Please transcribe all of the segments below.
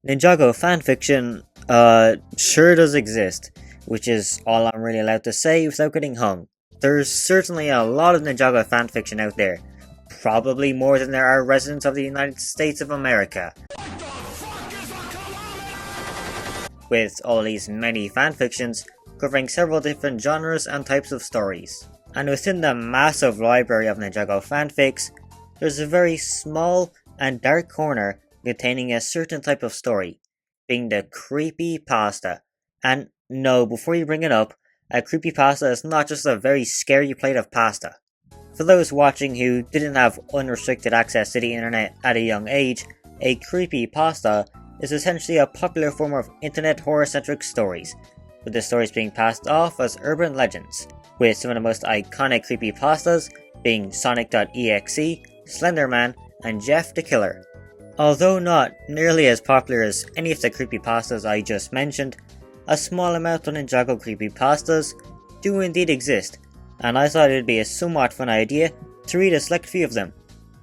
Ninjago fanfiction, sure does exist, which is all I'm really allowed to say without getting hung. There's certainly a lot of Ninjago fanfiction out there, probably more than there are residents of the United States of America. With all these many fanfictions covering several different genres and types of stories. And within the massive library of Ninjago fanfics, there's a very small and dark corner containing a certain type of story, being the creepypasta. And no, before you bring it up, a creepypasta is not just a very scary plate of pasta. For those watching who didn't have unrestricted access to the internet at a young age, a creepypasta is essentially a popular form of internet horror-centric stories, with the stories being passed off as urban legends, with some of the most iconic creepypastas being Sonic.exe, Slenderman, and Jeff the Killer. Although not nearly as popular as any of the creepypastas I just mentioned, a small amount of Ninjago creepypastas do indeed exist, and I thought it would be a somewhat fun idea to read a select few of them,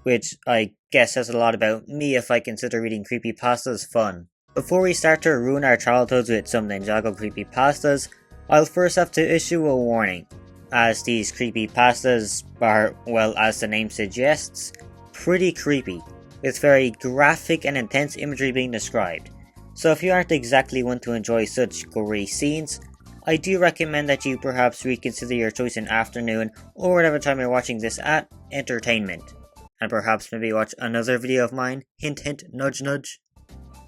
which I guess says a lot about me if I consider reading creepypastas fun. Before we start to ruin our childhoods with some Ninjago creepypastas, I'll first have to issue a warning, as these creepypastas are, well, as the name suggests, pretty creepy, with very graphic and intense imagery being described. So if you aren't exactly one to enjoy such gory scenes, I do recommend that you perhaps reconsider your choice in afternoon or whatever time you're watching this at entertainment. And perhaps maybe watch another video of mine, hint hint, nudge nudge.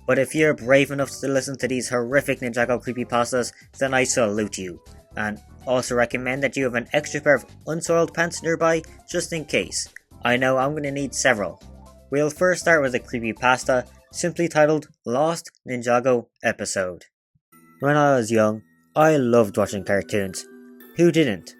But if you're brave enough to listen to these horrific Ninjago creepypastas, then I salute you. And also recommend that you have an extra pair of unsoiled pants nearby, just in case. I know I'm going to need several. We'll first start with a creepypasta, simply titled Lost Ninjago Episode. When I was young, I loved watching cartoons. Who didn't?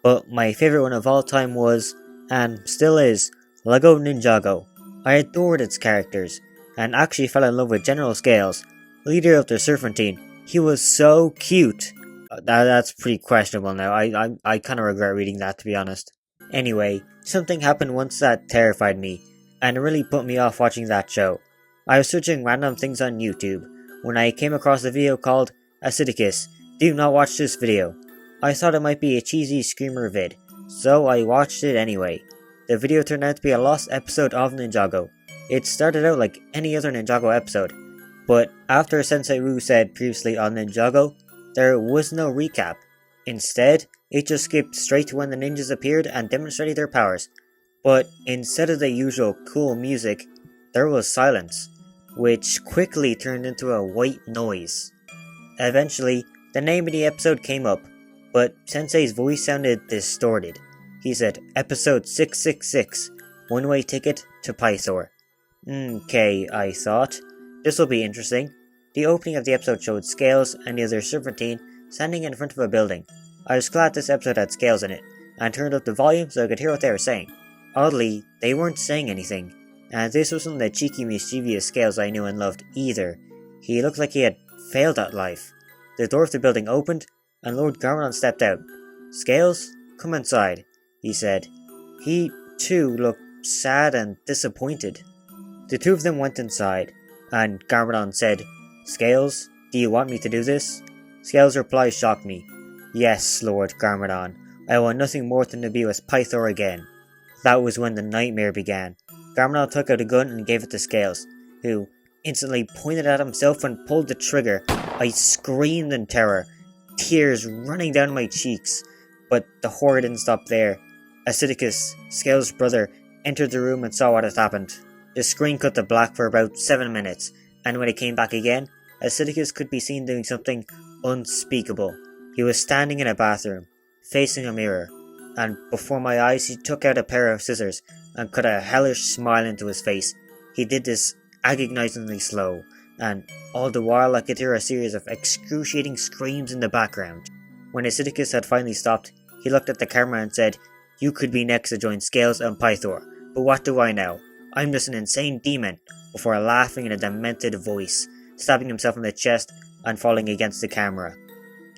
But my favourite one of all time was, and still is, Lego Ninjago. I adored its characters, and actually fell in love with General Scales, leader of the Serpentine. He was so cute. That's pretty questionable now. I kind of regret reading that, to be honest. Anyway, something happened once that terrified me, and it really put me off watching that show. I was searching random things on YouTube when I came across a video called Acidicus. Do not watch this video. I thought it might be a cheesy screamer vid, so I watched it anyway. The video turned out to be a lost episode of Ninjago. It started out like any other Ninjago episode, but after Sensei Wu said previously on Ninjago, there was no recap. Instead, it just skipped straight to when the ninjas appeared and demonstrated their powers. But instead of the usual cool music, there was silence, which quickly turned into a white noise. Eventually, the name of the episode came up, but Sensei's voice sounded distorted. He said, Episode 666, One-Way Ticket to Pythor. Okay, I thought. This'll be interesting. The opening of the episode showed Scales and the other Serpentine standing in front of a building. I was glad this episode had Scales in it, and turned up the volume so I could hear what they were saying. Oddly, they weren't saying anything, and this wasn't the cheeky, mischievous Scales I knew and loved either. He looked like he had failed at life. The door of the building opened, and Lord Garmadon stepped out. Scales, come inside, he said. He, too, looked sad and disappointed. The two of them went inside, and Garmadon said, Scales, do you want me to do this? Scales' reply shocked me. Yes, Lord Garmadon, I want nothing more than to be with Pythor again. That was when the nightmare began. Garmadon took out a gun and gave it to Scales, who instantly pointed at himself and pulled the trigger. I screamed in terror, tears running down my cheeks, but the horror didn't stop there. Acidicus, Scales' brother, entered the room and saw what had happened. The screen cut to black for about 7 minutes, and when it came back again, Acidicus could be seen doing something unspeakable. He was standing in a bathroom, facing a mirror, and before my eyes he took out a pair of scissors and cut a hellish smile into his face. He did this agonizingly slow, and all the while I could hear a series of excruciating screams in the background. When Acidicus had finally stopped, he looked at the camera and said, You could be next to join Scales and Pythor, but what do I know? I'm just an insane demon, before laughing in a demented voice, stabbing himself in the chest and falling against the camera.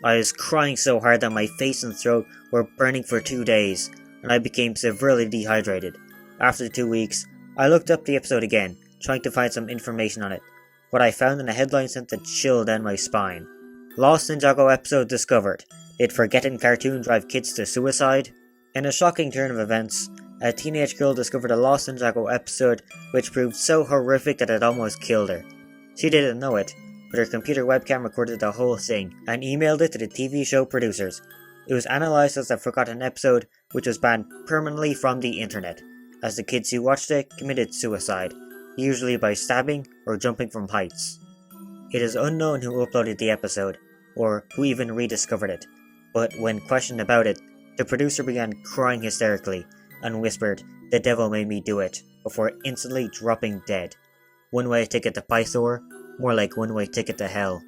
I was crying so hard that my face and throat were burning for 2 days, and I became severely dehydrated. After 2 weeks, I looked up the episode again, trying to find some information on it. What I found in the headline sent a chill down my spine. Lost Ninjago episode discovered. Did forgetting cartoon drive kids to suicide? In a shocking turn of events, a teenage girl discovered a Lost Ninjago episode which proved so horrific that it almost killed her. She didn't know it, but her computer webcam recorded the whole thing and emailed it to the TV show producers. It was analysed as a forgotten episode which was banned permanently from the internet, as the kids who watched it committed suicide, usually by stabbing or jumping from heights. It is unknown who uploaded the episode, or who even rediscovered it, but when questioned about it, the producer began crying hysterically and whispered, "The devil made me do it," before instantly dropping dead. One-way ticket to Pythor, more like one-way ticket to hell.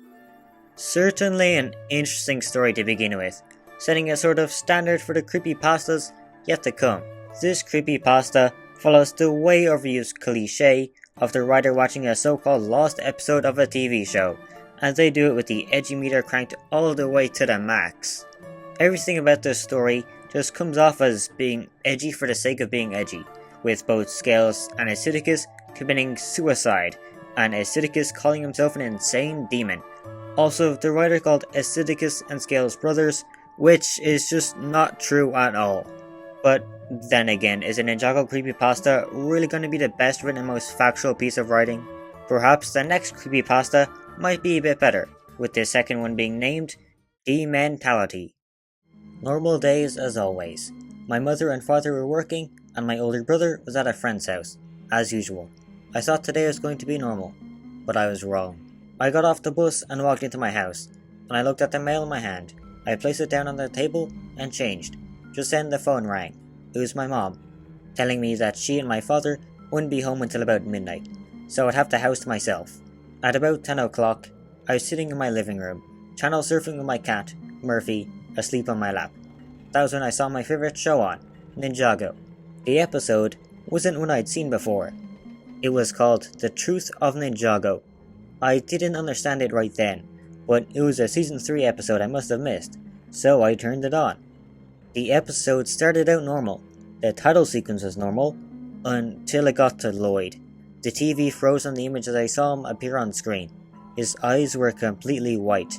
Certainly an interesting story to begin with, setting a sort of standard for the creepypastas yet to come. This creepypasta follows the way overused cliché of the writer watching a so-called lost episode of a TV show, and they do it with the edgy meter cranked all the way to the max. Everything about this story just comes off as being edgy for the sake of being edgy, with both Scales and Acidicus committing suicide, and Acidicus calling himself an insane demon. Also, the writer called Acidicus and Scales brothers, which is just not true at all. But then again, is a Ninjago Creepypasta really going to be the best written and most factual piece of writing? Perhaps the next Creepypasta might be a bit better, with the second one being named D-Mentality. Normal days as always. My mother and father were working, and my older brother was at a friend's house, as usual. I thought today was going to be normal, but I was wrong. I got off the bus and walked into my house, and I looked at the mail in my hand. I placed it down on the table and changed. Just then the phone rang. It was my mom, telling me that she and my father wouldn't be home until about midnight, so I'd have the house to myself. At about 10 o'clock, I was sitting in my living room, channel surfing with my cat, Murphy, asleep on my lap. That was when I saw my favourite show on, Ninjago. The episode wasn't one I'd seen before. It was called The Truth of Ninjago. I didn't understand it right then, but it was a season 3 episode I must have missed, so I turned it on. The episode started out normal. The title sequence was normal, until it got to Lloyd. The TV froze on the image as I saw him appear on screen. His eyes were completely white,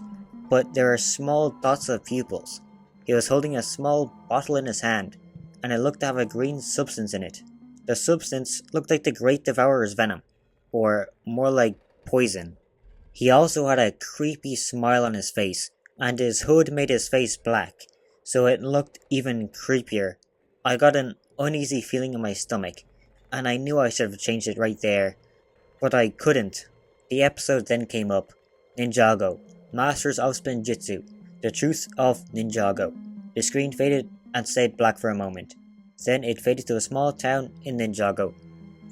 but there are small dots of pupils. He was holding a small bottle in his hand, and it looked to have a green substance in it. The substance looked like the Great Devourer's venom, or more like poison. He also had a creepy smile on his face, and his hood made his face black, so it looked even creepier. I got an uneasy feeling in my stomach, and I knew I should have changed it right there, but I couldn't. The episode then came up. Ninjago, Masters of Spinjitzu, The Truth of Ninjago. The screen faded and stayed black for a moment. Then it faded to a small town in Ninjago.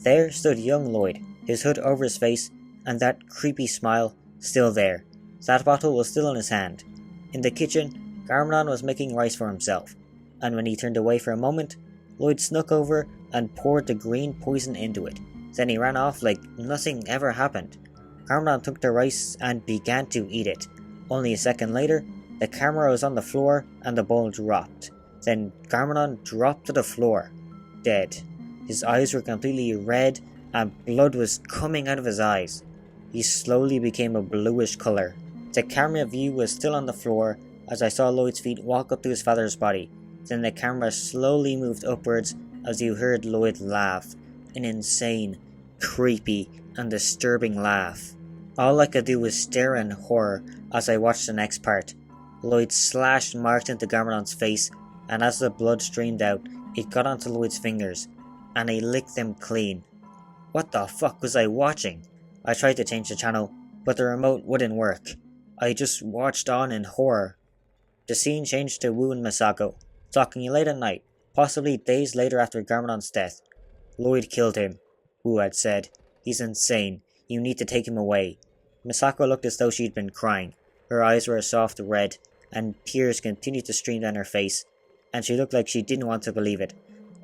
There stood young Lloyd, his hood over his face, and that creepy smile still there. That bottle was still in his hand. In the kitchen, Garmadon was making rice for himself, and when he turned away for a moment, Lloyd snuck over and poured the green poison into it. Then he ran off like nothing ever happened. Garmadon took the rice and began to eat it. Only a second later, the camera was on the floor and the bowl dropped. Then Garmadon dropped to the floor, dead. His eyes were completely red and blood was coming out of his eyes. He slowly became a bluish colour. The camera view was still on the floor as I saw Lloyd's feet walk up to his father's body. Then the camera slowly moved upwards as you heard Lloyd laugh. An insane, creepy and disturbing laugh. All I could do was stare in horror as I watched the next part. Lloyd slashed marks into Garmadon's face, and as the blood streamed out, it got onto Lloyd's fingers, and he licked them clean. What the fuck was I watching? I tried to change the channel, but the remote wouldn't work. I just watched on in horror. The scene changed to Wu and Misako, talking late at night, possibly days later after Garmadon's death. Lloyd killed him, Wu had said. He's insane. You need to take him away. Misako looked as though she'd been crying. Her eyes were a soft red, and tears continued to stream down her face, and she looked like she didn't want to believe it.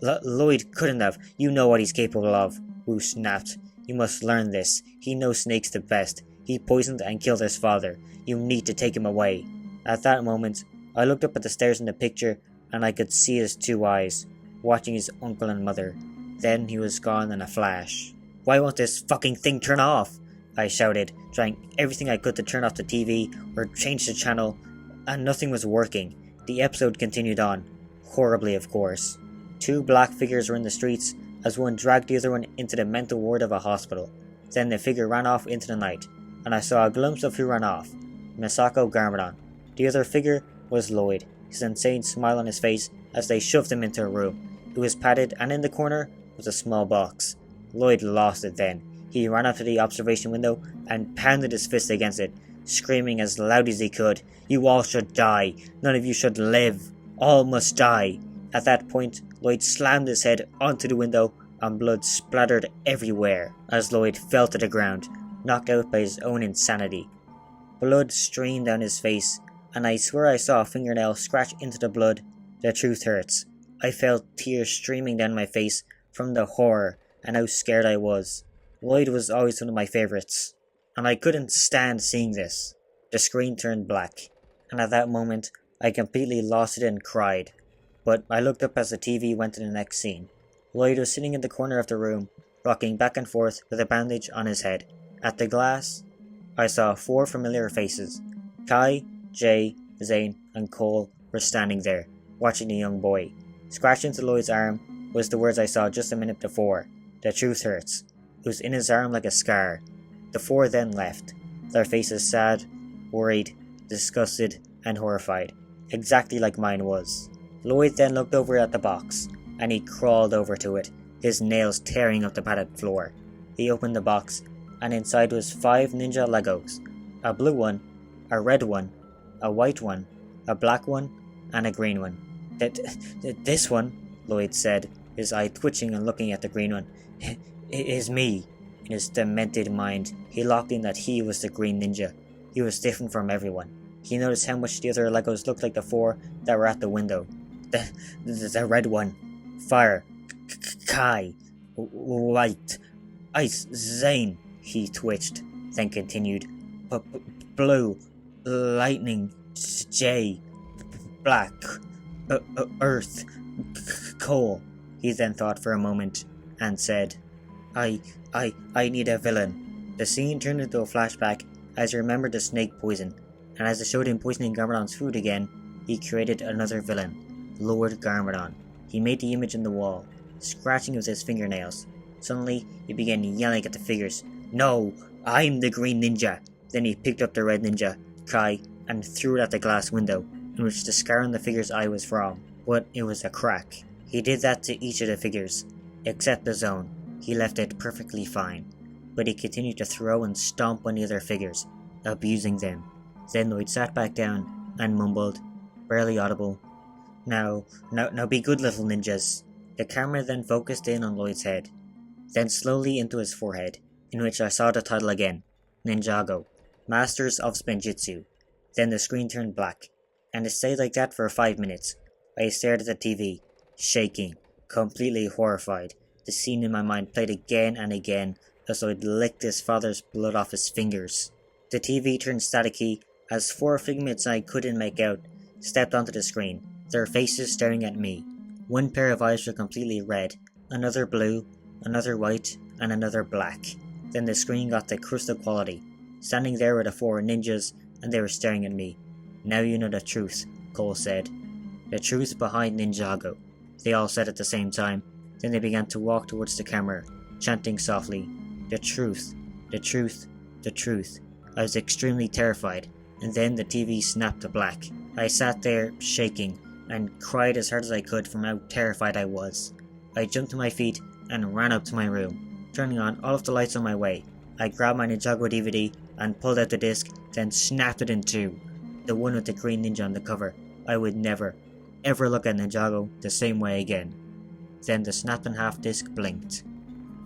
Lloyd couldn't have. You know what he's capable of, Wu snapped. You must learn this. He knows snakes the best. He poisoned and killed his father. You need to take him away. At that moment, I looked up at the stairs in the picture, and I could see his two eyes, watching his uncle and mother. Then he was gone in a flash. Why won't this fucking thing turn off? I shouted, trying everything I could to turn off the TV or change the channel, and nothing was working. The episode continued on. Horribly, of course. 2 black figures were in the streets, as one dragged the other one into the mental ward of a hospital. Then the figure ran off into the night, and I saw a glimpse of who ran off. Misako Garmadon. The other figure was Lloyd, his insane smile on his face as they shoved him into a room. It was padded, and in the corner was a small box. Lloyd lost it then. He ran up to the observation window and pounded his fist against it, screaming as loud as he could, "You all should die. None of you should live. All must die." At that point, Lloyd slammed his head onto the window and blood splattered everywhere as Lloyd fell to the ground, knocked out by his own insanity. Blood streamed down his face, and I swear I saw a fingernail scratch into the blood. The truth hurts. I felt tears streaming down my face from the horror and how scared I was. Lloyd was always one of my favourites, and I couldn't stand seeing this. The screen turned black, and at that moment I completely lost it and cried. But I looked up as the TV went to the next scene. Lloyd was sitting in the corner of the room, rocking back and forth with a bandage on his head. At the glass, I saw 4 familiar faces. Kai, Jay, Zane, and Cole were standing there, watching the young boy. Scratched into Lloyd's arm was the words I saw just a minute before. The truth hurts. It was in his arm like a scar. The 4 then left, their faces sad, worried, disgusted, and horrified, exactly like mine was. Lloyd then looked over at the box, and he crawled over to it, his nails tearing up the padded floor. He opened the box, and inside was 5 ninja Legos. A blue one, a red one, a white one, a black one, and a green one. This one, Lloyd said, his eye twitching and looking at the green one. It is me. In his demented mind, he locked in that he was the green ninja. He was different from everyone. He noticed how much the other Legos looked like the 4 that were at the window. The red one. Fire. Kai. White. Ice. Zane. He twitched, then continued. Blue. Lightning. J. Black. Earth. Coal. He then thought for a moment, and said, I need a villain. The scene turned into a flashback as he remembered the snake poison, and as it showed him poisoning Garmadon's food again, he created another villain, Lord Garmadon. He made the image in the wall, scratching with his fingernails. Suddenly, he began yelling at the figures, "No, I'm the green ninja!" Then he picked up the red ninja, Kai, and threw it at the glass window, in which the scar on the figure's eye was from, but it was a crack. He did that to each of the figures, except the zone. He left it perfectly fine, but he continued to throw and stomp on the other figures, abusing them. Then Lloyd sat back down and mumbled, barely audible, Now be good little ninjas." The camera then focused in on Lloyd's head, then slowly into his forehead, in which I saw the title again, Ninjago, Masters of Spinjitzu. Then the screen turned black, and it stayed like that for 5 minutes. I stared at the TV, shaking, completely horrified. The scene in my mind played again and again as Lloyd licked his father's blood off his fingers. The TV turned staticky as 4 figments I couldn't make out stepped onto the screen, their faces staring at me. One pair of eyes were completely red, another blue, another white, and another black. Then the screen got to crystal quality. Standing there were the 4 ninjas, and they were staring at me. "Now you know the truth," Cole said. "The truth behind Ninjago," they all said at the same time. Then they began to walk towards the camera, chanting softly, "The truth, the truth, the truth." I was extremely terrified, and then the TV snapped to black. I sat there, shaking, and cried as hard as I could from how terrified I was. I jumped to my feet and ran up to my room, turning on all of the lights on my way. I grabbed my Ninjago DVD and pulled out the disc, then snapped it in 2. The one with the green ninja on the cover. I would never, ever look at Ninjago the same way again. Then the snapped in half disc blinked.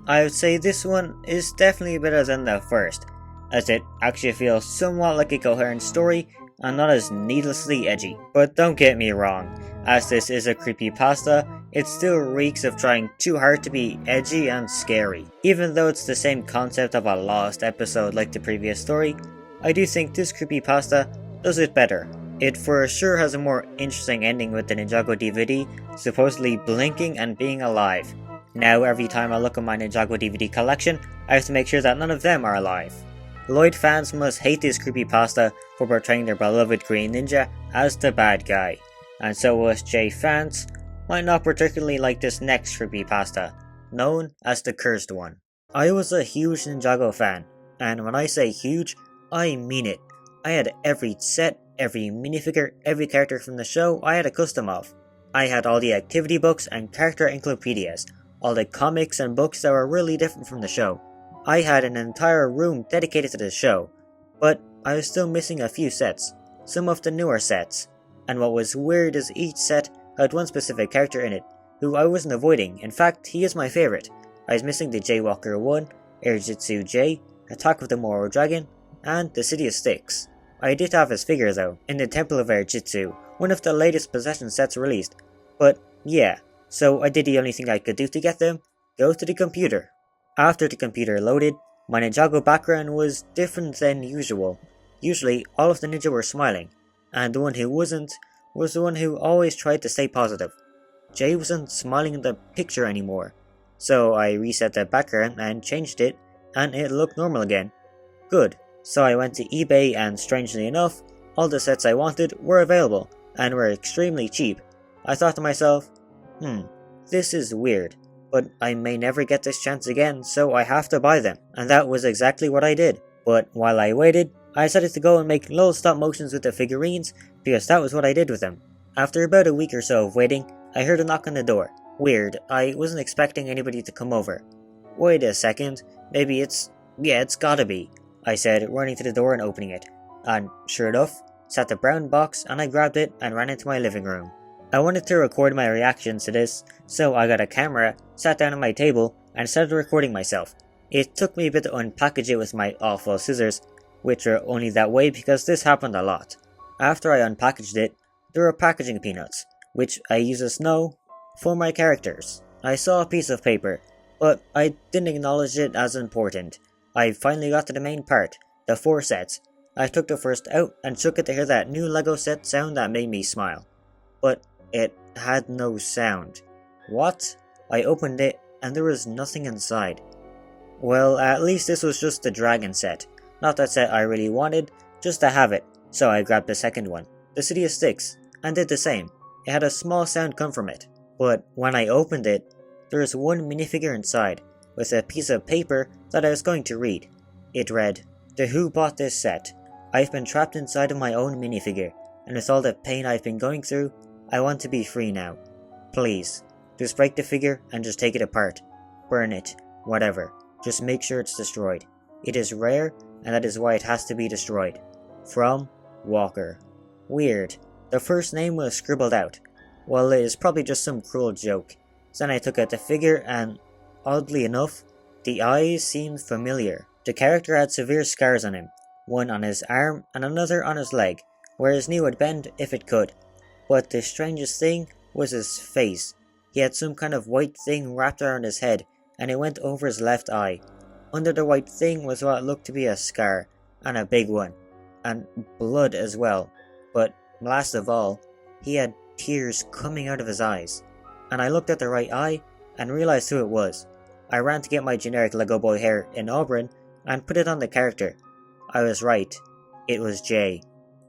I would say this one is definitely better than the first, as it actually feels somewhat like a coherent story and not as needlessly edgy. But don't get me wrong, as this is a creepypasta, it still reeks of trying too hard to be edgy and scary. Even though it's the same concept of a lost episode like the previous story, I do think this creepypasta does it better. It for sure has a more interesting ending with the Ninjago DVD supposedly blinking and being alive. Now every time I look at my Ninjago DVD collection, I have to make sure that none of them are alive. Lloyd fans must hate this creepypasta for portraying their beloved green ninja as the bad guy, and so us J fans might not particularly like this next creepypasta, known as the Cursed One. I was a huge Ninjago fan, and when I say huge, I mean it. I had every set, every minifigure, every character from the show I had a custom of. I had all the activity books and character encyclopedias, all the comics and books that were really different from the show. I had an entire room dedicated to the show, but I was still missing a few sets, some of the newer sets, and what was weird is each set had one specific character in it, who I wasn't avoiding. In fact, he is my favourite. I was missing the Jaywalker 1, Airjitsu J, Attack of the Moro Dragon, and the City of Styx. I did have his figure though, in the Temple of Airjitsu, one of the latest possession sets released, but yeah, so I did the only thing I could do to get them, go to the computer. After the computer loaded, my Ninjago background was different than usual. Usually, all of the ninja were smiling, and the one who wasn't was the one who always tried to stay positive. Jay wasn't smiling in the picture anymore, so I reset the background and changed it, and it looked normal again. Good, so I went to eBay and strangely enough, all the sets I wanted were available, and were extremely cheap. I thought to myself, this is weird, but I may never get this chance again, so I have to buy them, and that was exactly what I did. But while I waited, I decided to go and make little stop motions with the figurines, because that was what I did with them. After about a week or so of waiting, I heard a knock on the door. Weird, I wasn't expecting anybody to come over. Wait a second, maybe it's gotta be, I said, running to the door and opening it. And sure enough, sat the brown box and I grabbed it and ran into my living room. I wanted to record my reactions to this, so I got a camera, sat down at my table, and started recording myself. It took me a bit to unpackage it with my awful scissors, which are only that way because this happened a lot. After I unpackaged it, there were packaging peanuts, which I used as snow for my characters. I saw a piece of paper, but I didn't acknowledge it as important. I finally got to the main part, the 4 sets. I took the first out and shook it to hear that new Lego set sound that made me smile. But it had no sound. What? I opened it and there was nothing inside. Well, at least this was just the dragon set. Not that set I really wanted, just to have it. So I grabbed the second one, the City of Styx, and did the same. It had a small sound come from it. But when I opened it, there was one minifigure inside, with a piece of paper that I was going to read. It read, "To who bought this set? I've been trapped inside of my own minifigure, and with all the pain I've been going through, I want to be free now. Please, just break the figure and just take it apart. Burn it, whatever. Just make sure it's destroyed. It is rare, and that is why it has to be destroyed. From Walker." Weird. The first name was scribbled out. Well, it is probably just some cruel joke. Then I took out the figure and, oddly enough, the eyes seemed familiar. The character had severe scars on him, one on his arm and another on his leg, where his knee would bend if it could. But the strangest thing was his face. He had some kind of white thing wrapped around his head, and it went over his left eye. Under the white thing was what looked to be a scar, and a big one, and blood as well. But last of all, he had tears coming out of his eyes. And I looked at the right eye, and realized who it was. I ran to get my generic Lego boy hair in auburn, and put it on the character. I was right. It was Jay.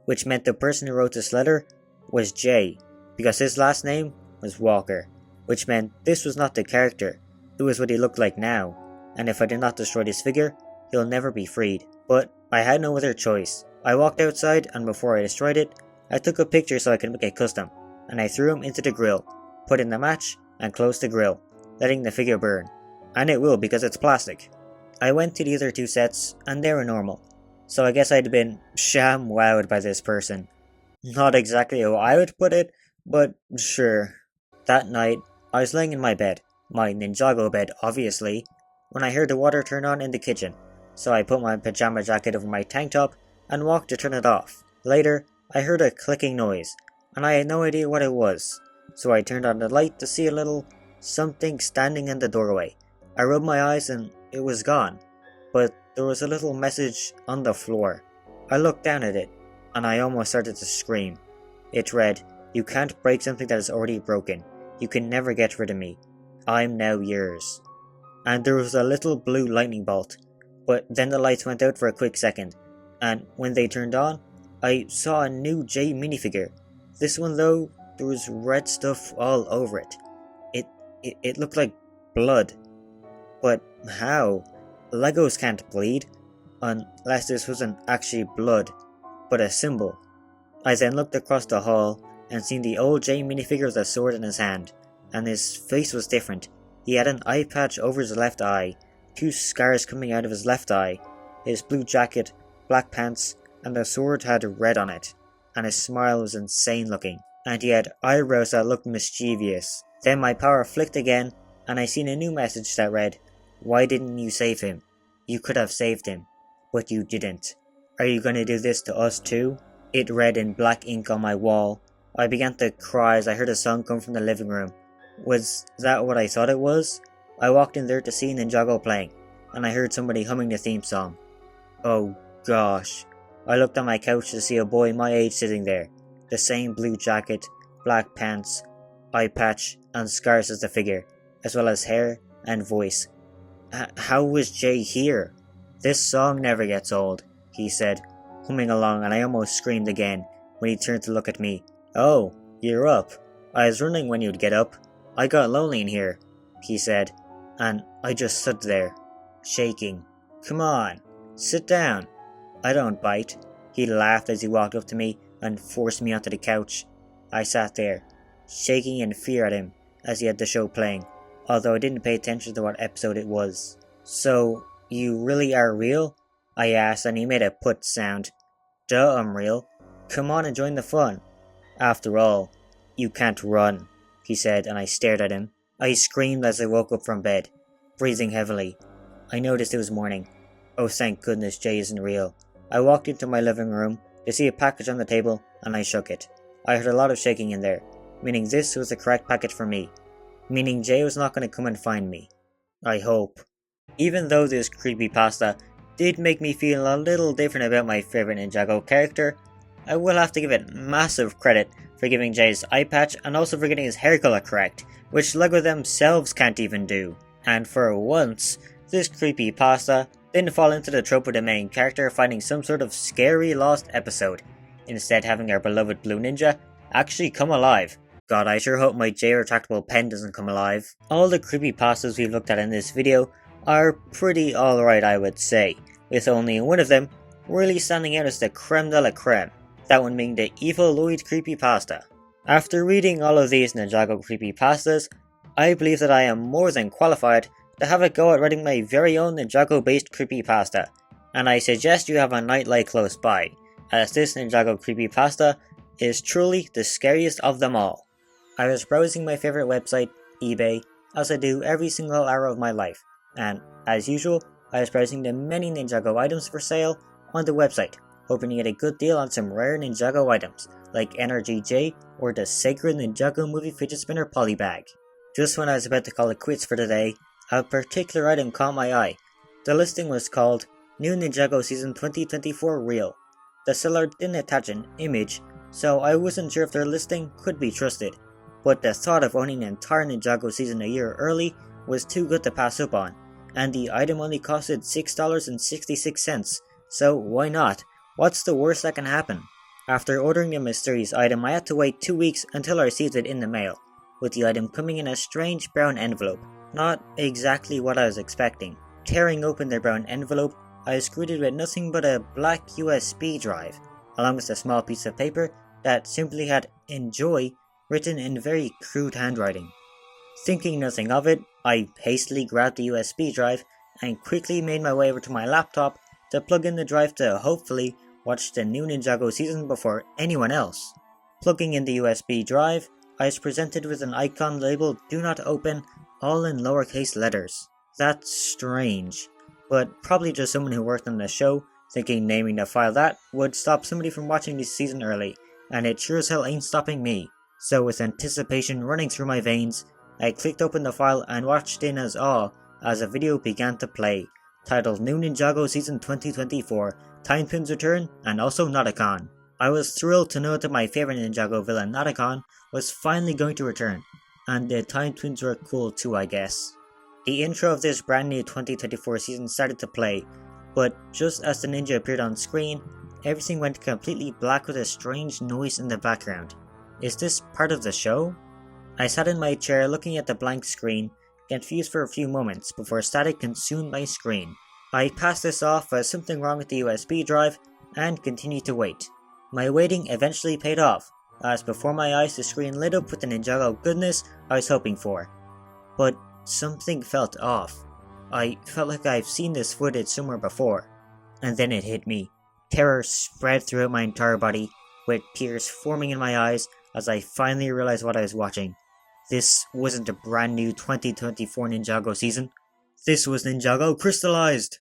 Which meant the person who wrote this letter was Jay, because his last name was Walker. Which meant this was not the character, it was what he looked like now, and if I did not destroy this figure, he'll never be freed. But I had no other choice. I walked outside, and before I destroyed it, I took a picture so I could make it custom, and I threw him into the grill, put in the match, and closed the grill, letting the figure burn. And it will because it's plastic. I went to the other 2 sets, and they were normal, so I guess I'd been sham wowed by this person. Not exactly how I would put it, but sure. That night, I was laying in my bed, my Ninjago bed obviously, when I heard the water turn on in the kitchen, so I put my pajama jacket over my tank top and walked to turn it off. Later, I heard a clicking noise, and I had no idea what it was, so I turned on the light to see a little something standing in the doorway. I rubbed my eyes and it was gone, but there was a little message on the floor. I looked down at it, and I almost started to scream. It read, "You can't break something that is already broken. You can never get rid of me. I'm now yours." And there was a little blue lightning bolt, but then the lights went out for a quick second, and when they turned on, I saw a new Jay minifigure. This one though, there was red stuff all over it. It looked like blood. But how? Legos can't bleed, unless this wasn't actually blood, but a symbol. I then looked across the hall and seen the old Jay minifigure with a sword in his hand, and his face was different. He had an eye patch over his left eye, 2 scars coming out of his left eye, his blue jacket, black pants, and the sword had red on it, and his smile was insane looking, and he had eyebrows that looked mischievous. Then my power flicked again, and I seen a new message that read, "Why didn't you save him? You could have saved him, but you didn't. Are you gonna do this to us too?" It read in black ink on my wall. I began to cry as I heard a song come from the living room. Was that what I thought it was? I walked in there to see Ninjago playing, and I heard somebody humming the theme song. Oh gosh. I looked on my couch to see a boy my age sitting there. The same blue jacket, black pants, eye patch, and scars as the figure, as well as hair and voice. How was Jay here? "This song never gets old," he said, humming along, and I almost screamed again when he turned to look at me. "Oh, you're up. I was wondering when you'd get up. I got lonely in here," he said, and I just stood there, shaking. "Come on, sit down. I don't bite." He laughed as he walked up to me and forced me onto the couch. I sat there, shaking in fear at him as he had the show playing, although I didn't pay attention to what episode it was. "So, you really are real?" I asked, and he made a put sound. "Duh, I'm real. Come on and join the fun. After all, you can't run," he said, and I stared at him. I screamed as I woke up from bed, breathing heavily. I noticed it was morning. Oh, thank goodness Jay isn't real. I walked into my living room to see a package on the table, and I shook it. I heard a lot of shaking in there, meaning this was the correct package for me. Meaning Jay was not going to come and find me. I hope. Even though this creepypasta did make me feel a little different about my favourite Ninjago character, I will have to give it massive credit for giving Jay's eye patch and also for getting his hair colour correct, which LEGO themselves can't even do. And for once, this creepypasta didn't fall into the trope of the main character finding some sort of scary lost episode, instead having our beloved blue ninja actually come alive. God, I sure hope my J retractable pen doesn't come alive. All the creepypastas we've looked at in this video are pretty alright, I would say, with only one of them really standing out as the creme de la creme, that one being the Evil Lloyd creepypasta. After reading all of these Ninjago creepypastas, I believe that I am more than qualified to have a go at writing my very own Ninjago based creepypasta, and I suggest you have a nightlight close by, as this Ninjago creepypasta is truly the scariest of them all. I was browsing my favourite website, eBay, as I do every single hour of my life, and, as usual, I was browsing the many Ninjago items for sale on the website, hoping to get a good deal on some rare Ninjago items, like NRGJ or the Sacred Ninjago Movie Fidget Spinner Polybag. Just when I was about to call it quits for the day, a particular item caught my eye. The listing was called New Ninjago Season 2024 Real. The seller didn't attach an image, so I wasn't sure if their listing could be trusted, but the thought of owning an entire Ninjago season a year early was too good to pass up on, and the item only costed $6.66, so why not? What's the worst that can happen? After ordering the mysterious item, I had to wait 2 weeks until I received it in the mail, with the item coming in a strange brown envelope. Not exactly what I was expecting. Tearing open the brown envelope, I was greeted with nothing but a black USB drive, along with a small piece of paper that simply had "Enjoy" written in very crude handwriting. Thinking nothing of it, I hastily grabbed the USB drive and quickly made my way over to my laptop to plug in the drive to hopefully watch the new Ninjago season before anyone else. Plugging in the USB drive, I was presented with an icon labeled "Do Not Open," all in lowercase letters. That's strange, but probably just someone who worked on the show thinking naming the file that would stop somebody from watching this season early, and it sure as hell ain't stopping me. So with anticipation running through my veins, I clicked open the file and watched in as awe as a video began to play, titled New Ninjago Season 2024, Time Twins Return, and also Notakon. I was thrilled to know that my favourite Ninjago villain Notakon was finally going to return, and the Time Twins were cool too, I guess. The intro of this brand new 2024 season started to play, but just as the ninja appeared on screen, everything went completely black with a strange noise in the background. Is this part of the show? I sat in my chair looking at the blank screen, confused for a few moments before static consumed my screen. I passed this off as something wrong with the USB drive and continued to wait. My waiting eventually paid off, as before my eyes the screen lit up with the Ninjago goodness I was hoping for. But something felt off. I felt like I've seen this footage somewhere before. And then it hit me. Terror spread throughout my entire body, with tears forming in my eyes as I finally realized what I was watching. This wasn't a brand new 2024 Ninjago season. This was Ninjago crystallized!